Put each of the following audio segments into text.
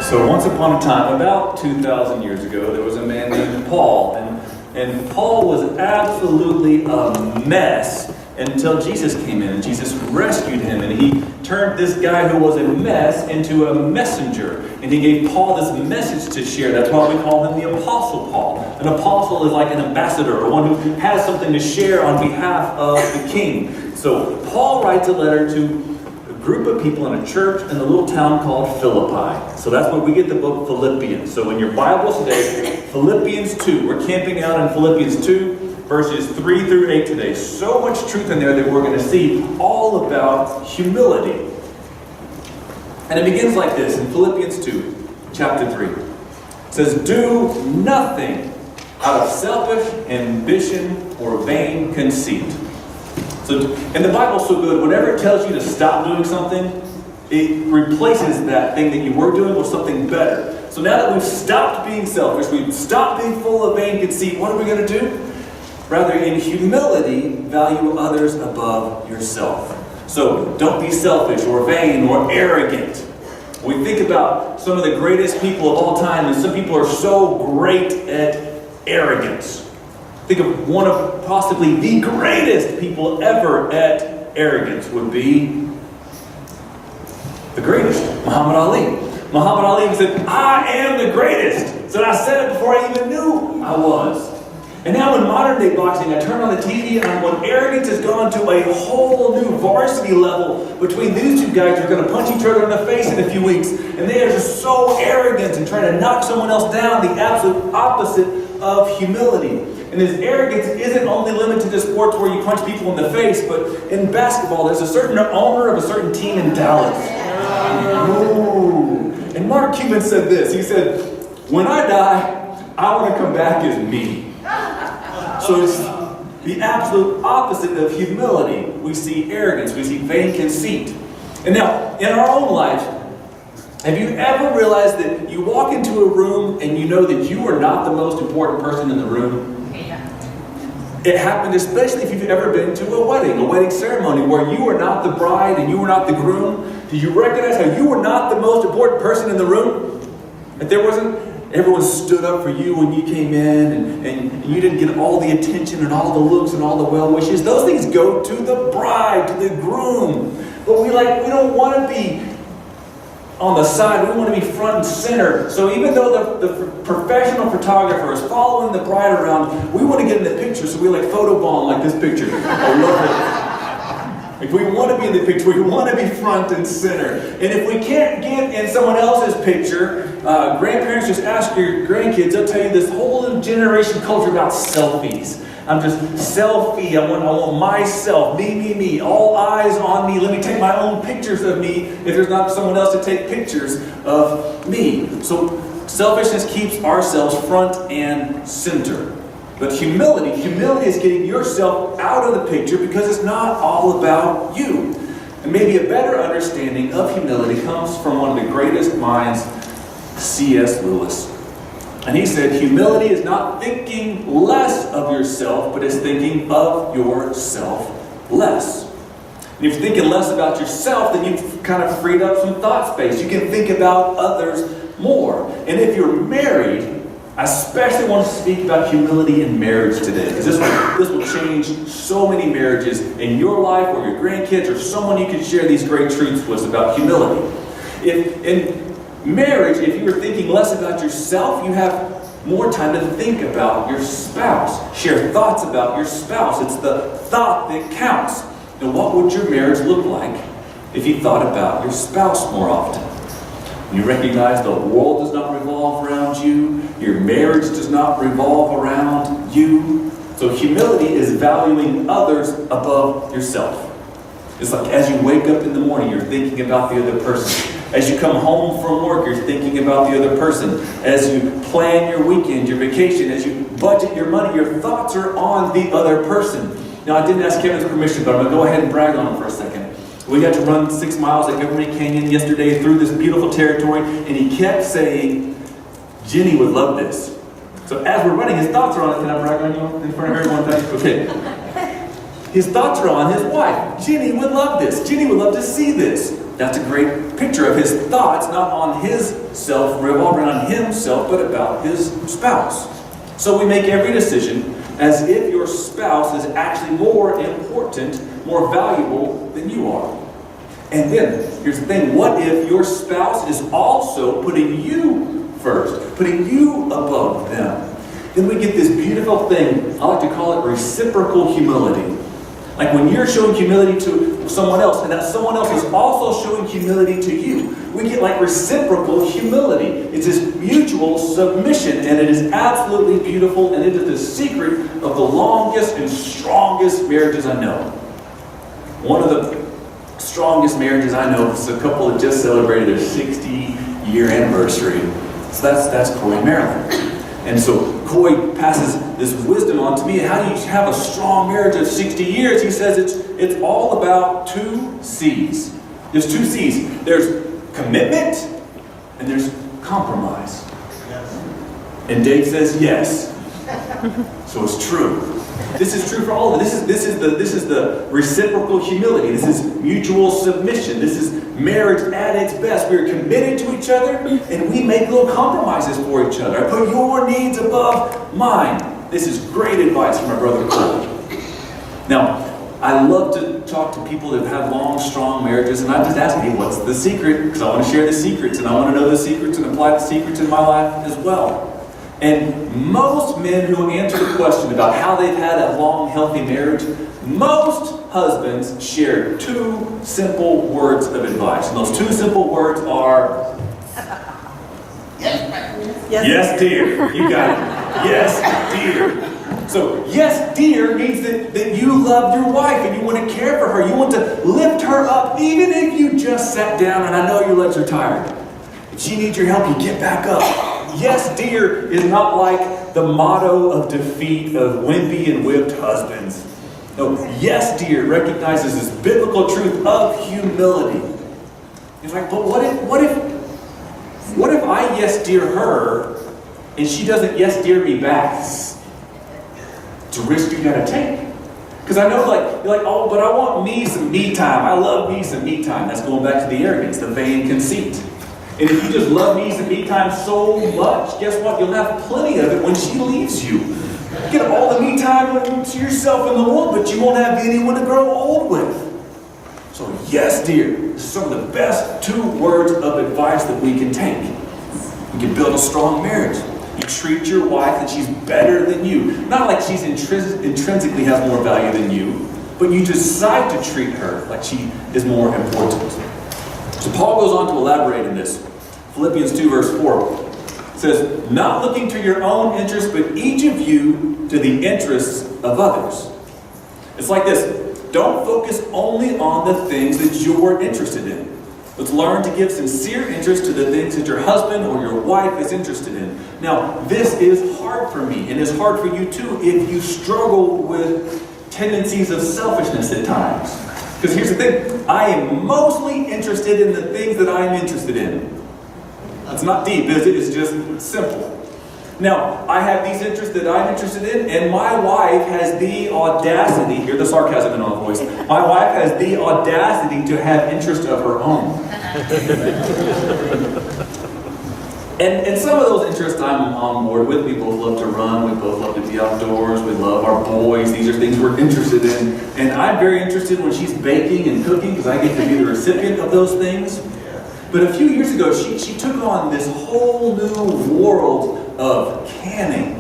So once upon a time, about 2,000 years ago, there was a man named Paul. And Paul was absolutely a mess until Jesus came in and Jesus rescued him. And he turned this guy who was a mess into a messenger. And he gave Paul this message to share. That's why we call him the Apostle Paul. An apostle is like an ambassador, or one who has something to share on behalf of the king. So Paul writes a letter to group of people in a church in a little town called Philippi. So that's where we get the book Philippians. So in your Bibles today, Philippians 2. We're camping out in Philippians 2, verses 3 through 8 today. So much truth in there that we're going to see all about humility. And it begins like this in Philippians 2, chapter 3. It says, "Do nothing out of selfish ambition or vain conceit." So, and the Bible's so good, whenever it tells you to stop doing something, it replaces that thing that you were doing with something better. So now that we've stopped being selfish, we've stopped being full of vain conceit, what are we going to do? Rather, in humility, value others above yourself. So don't be selfish or vain or arrogant. We think about some of the greatest people of all time, and some people are so great at arrogance. Think of one of possibly the greatest people ever at arrogance would be the greatest, Muhammad Ali. Muhammad Ali said, "I am the greatest." So I said it before I even knew I was. And now in modern day boxing, I turn on the TV and when arrogance has gone to a whole new varsity level between these two guys who are going to punch each other in the face in a few weeks. And they are just so arrogant and trying to knock someone else down, the absolute opposite of humility. And this arrogance isn't only limited to sports where you punch people in the face, but in basketball, there's a certain owner of a certain team in Dallas. Ooh. And Mark Cuban said this. He said, "When I die, I want to come back as me." So it's the absolute opposite of humility. We see arrogance, we see vain conceit. And now, in our own life, have you ever realized that you walk into a room and you know that you are not the most important person in the room? It happened especially if you've ever been to a wedding ceremony where you were not the bride and you were not the groom. Do you recognize how you were not the most important person in the room? That there wasn't, everyone stood up for you when you came in and you didn't get all the attention and all the looks and all the well wishes. Those things go to the bride, to the groom. But we don't want to be on the side, we want to be front and center. So even though the professional photographer is following the bride around, we want to get in the picture, so we photobomb like this picture. I love it. If we want to be in the picture, we want to be front and center. And if we can't get in someone else's picture, grandparents, just ask your grandkids, they'll tell you this whole new generation culture about selfies. I'm just selfie. I want myself, me, all eyes on me. Let me take my own pictures of me if there's not someone else to take pictures of me. So selfishness keeps ourselves front and center. But humility is getting yourself out of the picture because it's not all about you. And maybe a better understanding of humility comes from one of the greatest minds, C.S. Lewis. And he said, humility is not thinking less of yourself, but it's thinking of yourself less. And if you're thinking less about yourself, then you've kind of freed up some thought space. You can think about others more. And if you're married, I especially want to speak about humility in marriage today, because this will change so many marriages in your life or your grandkids or someone you can share these great truths with about humility. In marriage, if you are thinking less about yourself, you have more time to think about your spouse. Share thoughts about your spouse. It's the thought that counts. And what would your marriage look like if you thought about your spouse more often? You recognize the world does not revolve around you. Your marriage does not revolve around you. So humility is valuing others above yourself. It's like as you wake up in the morning, you're thinking about the other person. As you come home from work, you're thinking about the other person. As you plan your weekend, your vacation, as you budget your money, your thoughts are on the other person. Now, I didn't ask Kevin's permission, but I'm going to go ahead and brag on him for a second. We got to run 6 miles at Government Canyon yesterday through this beautiful territory, and he kept saying, "Jenny would love this." So as we're running, his thoughts are on it. Can I brag on you in front of everyone? Okay. His thoughts are on his wife. Jenny would love this. Jenny would love to see this. That's a great picture of his thoughts, not on his self, revolving on himself, but about his spouse. So we make every decision as if your spouse is actually more important, more valuable than you are. And then, here's the thing, what if your spouse is also putting you first, putting you above them? Then we get this beautiful thing, I like to call it reciprocal humility. Like when you're showing humility to someone else, and that someone else is also showing humility to you. We get like reciprocal humility. It's this mutual submission, and it is absolutely beautiful, and it is the secret of the longest and strongest marriages I know. One of the strongest marriages I know is a couple that just celebrated their 60-year anniversary. So that's Coy and Marilyn. And so Coy passes this wisdom on to me. How do you have a strong marriage of 60 years? He says it's all about 2 C's. There's 2 C's. There's commitment and there's compromise. Yes. And Dave says yes. So it's true. This is true for all of it. This is the reciprocal humility. This is mutual submission. This is marriage at its best. We're committed to each other, and we make little compromises for each other. I put your needs above mine. This is great advice from my brother Cole. Now, I love to talk to people that have long, strong marriages, and I just ask, hey, what's the secret? Because I want to share the secrets, and I want to know the secrets and apply the secrets in my life as well. And most men who answer the question about how they've had a long, healthy marriage, most husbands share 2 simple words of advice. And those 2 simple words are, yes, dear. You got it. Yes, dear. So, yes, dear means that you love your wife and you want to care for her. You want to lift her up even if you just sat down and I know your legs are tired. If she needs your help, you get back up. Yes, dear is not like the motto of defeat of wimpy and whipped husbands. No, yes, dear recognizes this biblical truth of humility. It's like, but what if I yes, dear her and she doesn't yes, dear me back? It's a risk you gotta take. Because I know, you're like, oh, but I want me some me time. I love me some me time. That's going back to the arrogance, the vain conceit. And if you just love me some me time so much, guess what? You'll have plenty of it when she leaves you. You get all the me time to yourself in the world, but you won't have anyone to grow old with. So yes, dear, this is some of the best 2 words of advice that we can take. You can build a strong marriage. You treat your wife that she's better than you. Not like she's intrinsically has more value than you, but you decide to treat her like she is more important. So Paul goes on to elaborate in this. Philippians 2 verse 4 says, not looking to your own interests, but each of you to the interests of others. It's like this. Don't focus only on the things that you're interested in. Let's learn to give sincere interest to the things that your husband or your wife is interested in. Now, this is hard for me, and it's hard for you too if you struggle with tendencies of selfishness at times. Because here's the thing, I am mostly interested in the things that I'm interested in. It's not deep, is it? It's just simple. Now, I have these interests that I'm interested in, and my wife has the audacity, hear the sarcasm in my voice, my wife has the audacity to have interests of her own. And some of those interests I'm on board with. We both love to run, we both love to be outdoors, we love our boys. These are things we're interested in. And I'm very interested when she's baking and cooking because I get to be the recipient of those things. But a few years ago, she took on this whole new world of canning.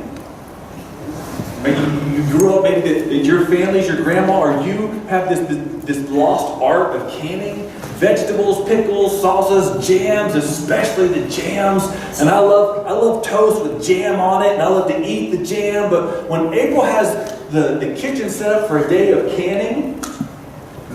You grew up, maybe that your family's your grandma, or you have this lost art of canning. Vegetables, pickles, salsas, jams, especially the jams. And I love toast with jam on it, and I love to eat the jam. But when April has the kitchen set up for a day of canning,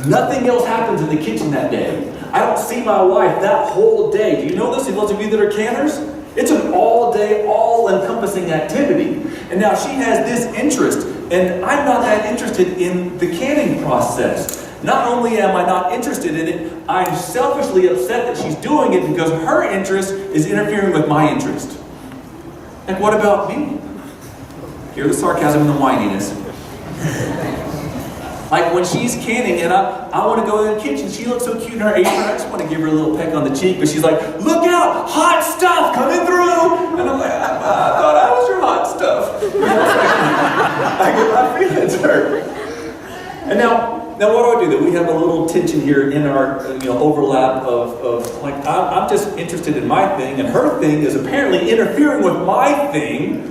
nothing else happens in the kitchen that day. I don't see my wife that whole day. Do you know this? Those of you that are canners? It's an all-day, all-encompassing activity. And now she has this interest, and I'm not that interested in the canning process. Not only am I not interested in it, I'm selfishly upset that she's doing it because her interest is interfering with my interest. And what about me? Hear the sarcasm and the whininess. Like when she's canning and I want to go in the kitchen, she looks so cute in her apron, I just want to give her a little peck on the cheek, but she's like, look out, hot stuff coming through! And I'm like, I thought I was your hot stuff. I get my feelings hurt. And now what do? That we have a little tension here in our overlap of like, I'm just interested in my thing, and her thing is apparently interfering with my thing.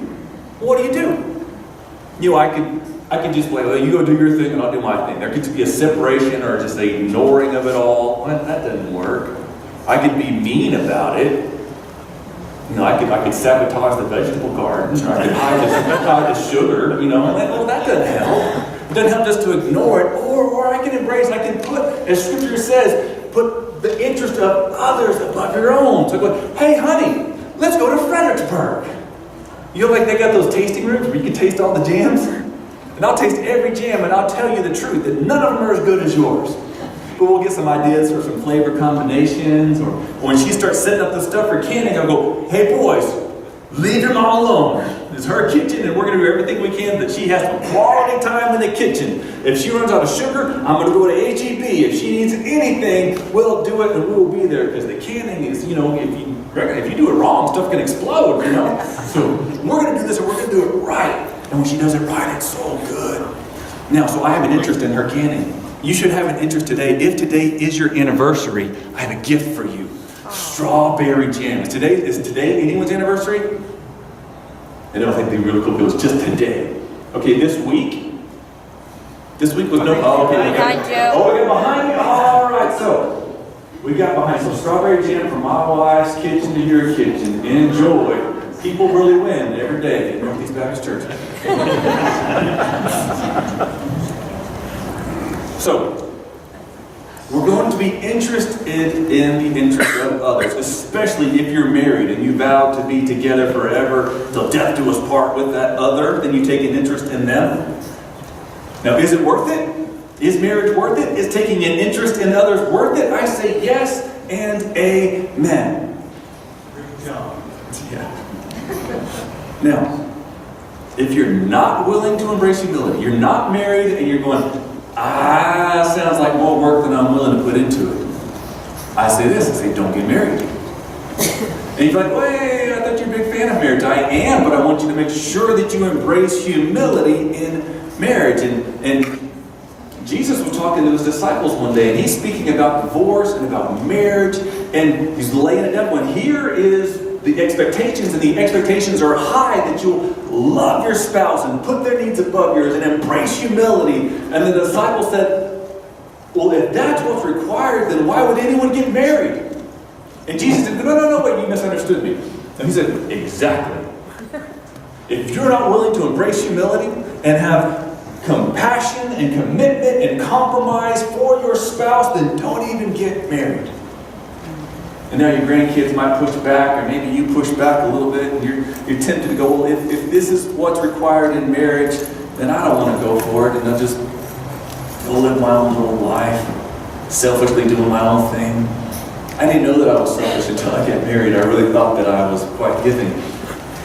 What do? I could just well, you go do your thing and I'll do my thing. There could be a separation or just an ignoring of it all. Well, that doesn't work. I could be mean about it. I could sabotage the vegetable garden. Or I could hide the sugar. And that doesn't help. It doesn't help just to ignore it. Or I can embrace. I can put, as Scripture says, put the interest of others above your own. So I go, hey, honey, let's go to Fredericksburg. Like they got those tasting rooms where you can taste all the jams? And I'll taste every jam and I'll tell you the truth that none of them are as good as yours. But we'll get some ideas for some flavor combinations. Or when she starts setting up the stuff for canning, I'll go, hey boys, leave your mom alone. It's her kitchen and we're going to do everything we can that she has some quality time in the kitchen. If she runs out of sugar, I'm going to go to HEB. If she needs anything, we'll do it and we'll be there. Because the canning is, if you do it wrong, stuff can explode, So we're going to do this and we're going to do it right. And when she does it right, it's so good. Now, so I have an interest in her canning. You should have an interest today. If today is your anniversary, I have a gift for you. Strawberry jam. Is today anyone's anniversary? I don't think it'd be really cool if it was just today. Okay, this week? This week was no... Oh, okay. Behind you. Oh, we got behind you? All right, so we got behind some strawberry jam from my wife's kitchen to your kitchen. Enjoy. People really win every day at Northeast Baptist Church. So, we're going to be interested in the interest of others, especially if you're married and you vow to be together forever till death do us part with that other, then you take an interest in them. Now, is it worth it? Is marriage worth it? Is taking an interest in others worth it? I say yes and amen. Yeah. Now, if you're not willing to embrace humility, you're not married and you're going, sounds like more work than I'm willing to put into it. I say this, I say, don't get married. And you're like, wait, I thought you're a big fan of marriage. I am, but I want you to make sure that you embrace humility in marriage. And Jesus was talking to his disciples one day, and he's speaking about divorce and about marriage, and he's laying it down. When here is the expectations, and the expectations are high that you'll love your spouse and put their needs above yours and embrace humility. And the disciples said, well, if that's what's required, then why would anyone get married? And Jesus said, no, wait, you misunderstood me. And he said, exactly. If you're not willing to embrace humility and have compassion and commitment and compromise for your spouse, then don't even get married. And now your grandkids might push back, or maybe you push back a little bit, and you're tempted to go, well, if this is what's required in marriage, then I don't want to go for it, and I'll just go live my own little life, selfishly doing my own thing. I didn't know that I was selfish until I got married. I really thought that I was quite giving.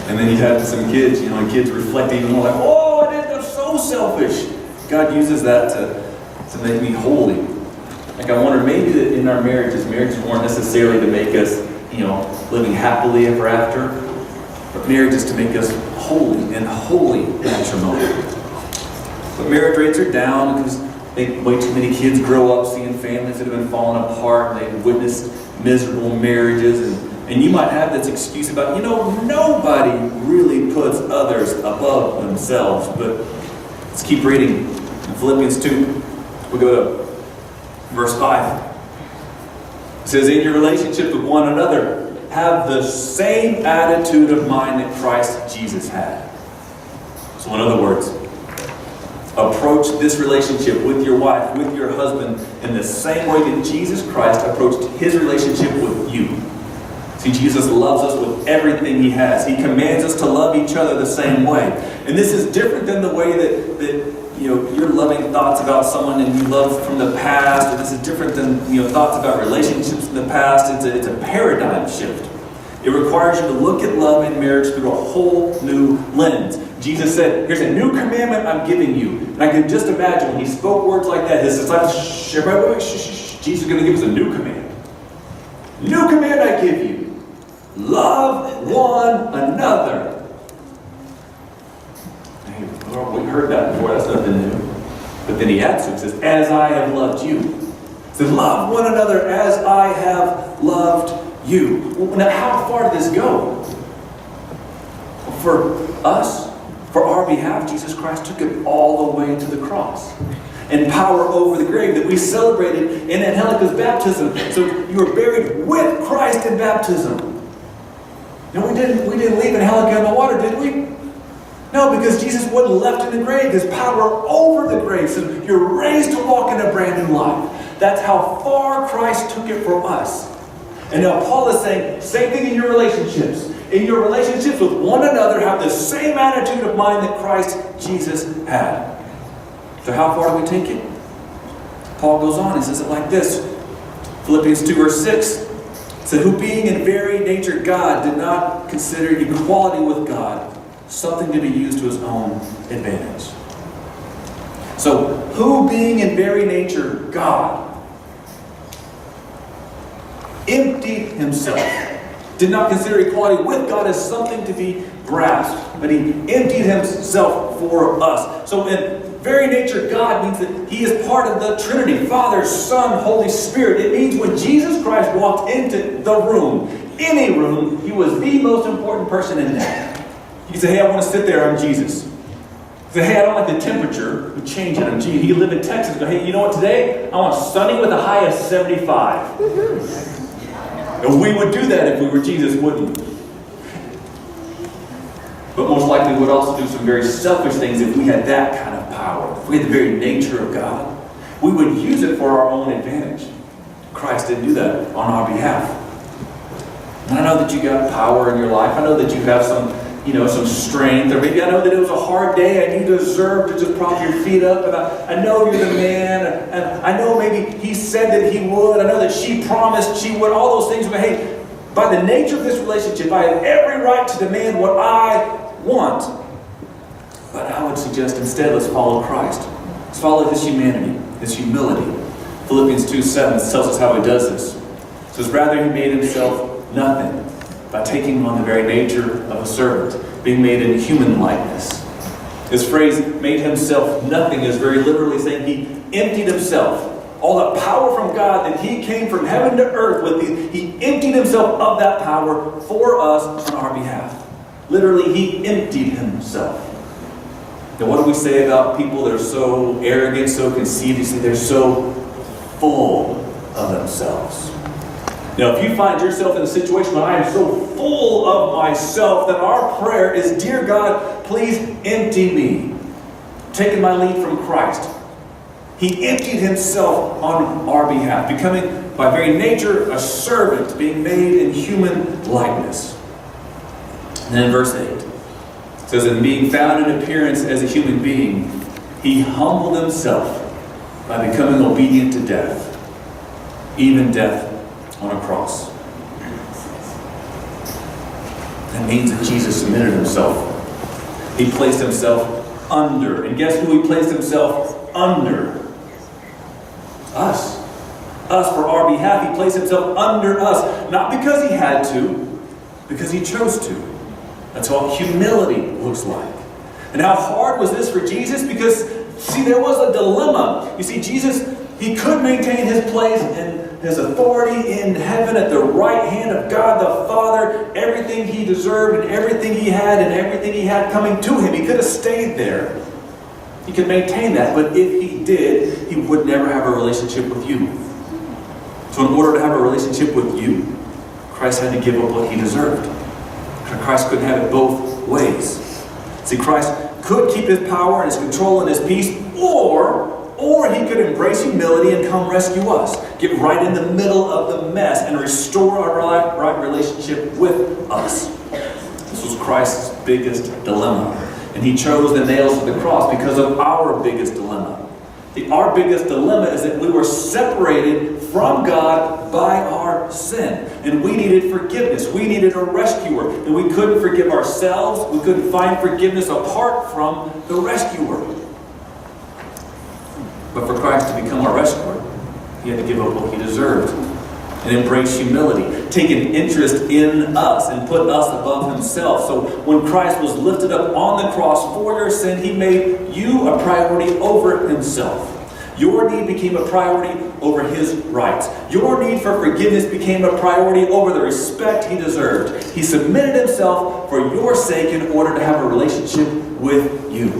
And then you have some kids, and kids reflect even more like, oh, I'm so selfish. God uses that to make me holy. Like I wonder, maybe that in our marriages weren't necessarily to make us, living happily ever after, but marriage is to make us holy and holy matrimony. But marriage rates are down because way too many kids grow up seeing families that have been falling apart, and they've witnessed miserable marriages, and you might have this excuse about, nobody really puts others above themselves. But let's keep reading. In Philippians 2, we go to verse 5. It says, in your relationship with one another, have the same attitude of mind that Christ Jesus had. So in other words, approach this relationship with your wife, with your husband, in the same way that Jesus Christ approached his relationship with you. See, Jesus loves us with everything he has. He commands us to love each other the same way. And this is different than the way that you're loving thoughts about someone and you love from the past. Or this is different than thoughts about relationships in the past. It's a paradigm shift. It requires you to look at love and marriage through a whole new lens. Jesus said, here's a new commandment I'm giving you. And I can just imagine when he spoke words like that, his disciples, shh, everybody, wait, shh, shh, shh. Jesus is going to give us a new command. New command I give you. Love one another. Hey, we heard that before. That's nothing new. But then he adds to it, says, as I have loved you. He says, love one another as I have loved you. Well, now, how far did this go? For us, for our behalf, Jesus Christ took it all the way to the cross. And power over the grave that we celebrated in Angelica's baptism. So you were buried with Christ in baptism. No, we didn't leave Angelica in the water, did we? No, because Jesus wasn't left in the grave. His power over the grave. So you're raised to walk in a brand new life. That's how far Christ took it for us. And now Paul is saying, same thing in your relationships. In your relationships with one another, have the same attitude of mind that Christ Jesus had. So how far do we take it? Paul goes on and says it like this. Philippians 2 verse 6 said, who being in very nature God did not consider equality with God something to be used to his own advantage. So who being in very nature God emptied himself, did not consider equality with God as something to be grasped, but he emptied himself for us. So in very nature God means that he is part of the Trinity, Father, Son, Holy Spirit. It means when Jesus Christ walked into the room, any room, he was the most important person in there. You say, hey, I want to sit there, I'm Jesus. You say, hey, I don't like the temperature, we change it, I'm Jesus. You live in Texas, go, hey, you know what, today I want sunny with a high of 75. And we would do that if we were Jesus, wouldn't we? But most likely we would also do some very selfish things if we had that kind of power. If we had the very nature of God. We would use it for our own advantage. Christ didn't do that on our behalf. And I know that you got power in your life. I know that you have some strength. Or maybe I know that it was a hard day and you deserve to just prop your feet up. And I know you're the man. And I know maybe he said that he would. I know that she promised she would. All those things. But hey, by the nature of this relationship, I have every right to demand what I want. But I would suggest instead, let's follow Christ. Let's follow his humanity, his humility. Philippians 2:7 tells us how he does this. It says, rather he made himself nothing by taking on the very nature of a servant, being made in human likeness. This phrase, made himself nothing, is very literally saying he emptied himself. All the power from God that he came from heaven to earth with, he emptied himself of that power for us on our behalf. Literally, he emptied himself. Now, what do we say about people that are so arrogant, so conceited? You say they're so full of themselves. Now, if you find yourself in a situation where I am so full of myself, then our prayer is, dear God, please empty me. Taking my lead from Christ. He emptied himself on our behalf, becoming by very nature a servant, being made in human likeness. And then in verse 8, it says, and being found in appearance as a human being, he humbled himself by becoming obedient to death, even death on a cross. That means that Jesus submitted himself. He placed himself under. And guess who he placed himself under? Us. Us for our behalf. He placed himself under us. Not because he had to, because he chose to. That's what humility looks like. And how hard was this for Jesus? Because, see, there was a dilemma. You see, Jesus, he could maintain his place and his authority in heaven at the right hand of God the Father. Everything he deserved and everything he had coming to him. He could have stayed there. He could maintain that. But if he did, he would never have a relationship with you. So in order to have a relationship with you, Christ had to give up what he deserved. Christ couldn't have it both ways. See, Christ could keep his power and his control and his peace, or he could embrace humility and come rescue us. Get right in the middle of the mess and restore our right relationship with us. This was Christ's biggest dilemma. And he chose the nails of the cross because of our biggest dilemma. Our biggest dilemma is that we were separated from God God by our sin. And we needed forgiveness. We needed a rescuer. And we couldn't forgive ourselves. We couldn't find forgiveness apart from the rescuer. But for Christ to become our rescuer, he had to give up what he deserved and embrace humility, take an interest in us and put us above himself. So when Christ was lifted up on the cross for your sin, he made you a priority over himself. Your need became a priority over his rights. Your need for forgiveness became a priority over the respect he deserved. He submitted himself for your sake in order to have a relationship with you.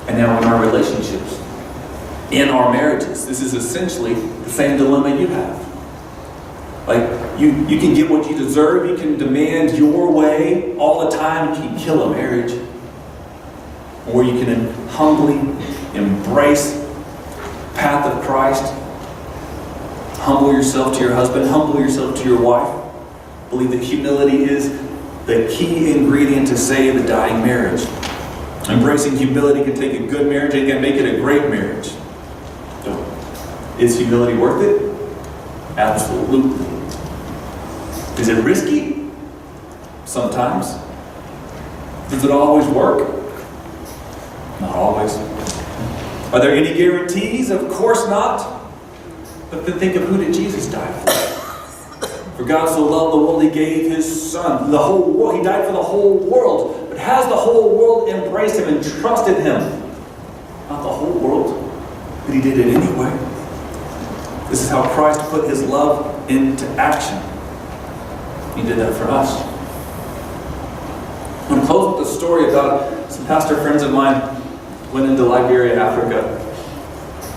And now in our relationships, in our marriages, this is essentially the same dilemma you have. Like, you can get what you deserve, you can demand your way all the time, you can kill a marriage. Or you can humbly embrace the path of Christ. Humble yourself to your husband, humble yourself to your wife. Believe that humility is the key ingredient to save a dying marriage. Embracing humility can take a good marriage and can make it a great marriage. So, is humility worth it? Absolutely. Is it risky? Sometimes. Does it always work? Not always. Are there any guarantees? Of course not. But then think of, who did Jesus die for? For God so loved the world, he gave his Son. The whole world. He died for the whole world. But has the whole world embraced him and trusted him? Not the whole world. But he did it anyway. This is how Christ put his love into action. He did that for us. I'm going to close with a story about some pastor friends of mine went into Liberia, Africa.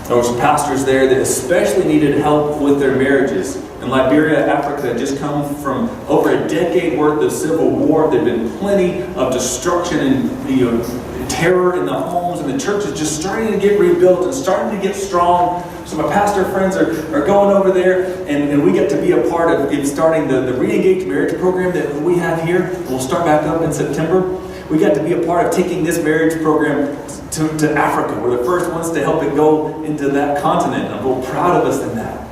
There were some pastors there that especially needed help with their marriages. In Liberia, Africa had just come from over a decade worth of civil war. There had been plenty of destruction and terror in the homes, and the church is just starting to get rebuilt and starting to get strong. So my pastor friends are going over there, and we get to be a part of starting the Re-Engaged Marriage program that we have here. We'll start back up in September. We got to be a part of taking this marriage program to Africa. We're the first ones to help it go into that continent. I'm real proud of us in that.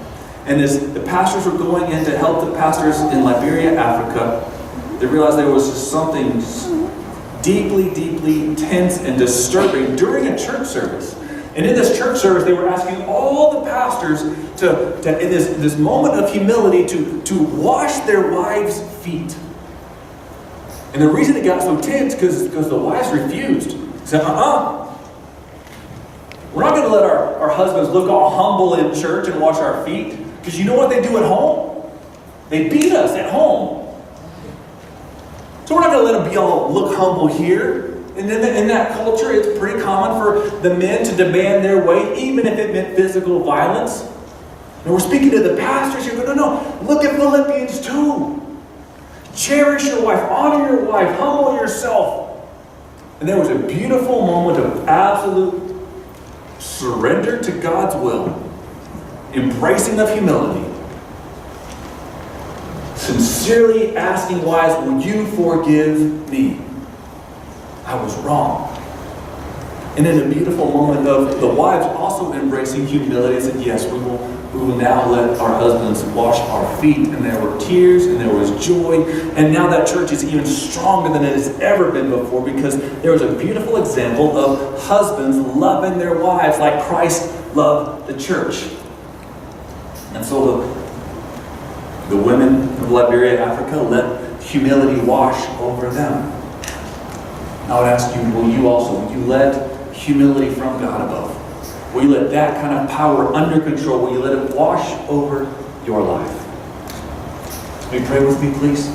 And as the pastors were going in to help the pastors in Liberia, Africa, they realized there was just something deeply, deeply tense and disturbing during a church service. And in this church service, they were asking all the pastors to in this moment of humility, to wash their wives' feet. And the reason it got so tense because the wives refused. They said, we're not going to let our husbands look all humble in church and wash our feet. Because you know what they do at home? They beat us at home. So we're not going to let them be all look humble here. And in that culture, it's pretty common for the men to demand their way, even if it meant physical violence. And we're speaking to the pastors here. No. Look at Philippians 2. Cherish your wife, honor your wife, humble yourself. And there was a beautiful moment of absolute surrender to God's will, embracing of humility, sincerely asking wives, will you forgive me? I was wrong. And in a beautiful moment of the wives also embracing humility, said, yes, we will now let our husbands wash our feet. And there were tears and there was joy. And now that church is even stronger than it has ever been before, because there was a beautiful example of husbands loving their wives like Christ loved the church. And so the women of Liberia, Africa, let humility wash over them. I would ask you, will you let humility from God above? Will you let that kind of power under control, will you let it wash over your life? Will you pray with me, please?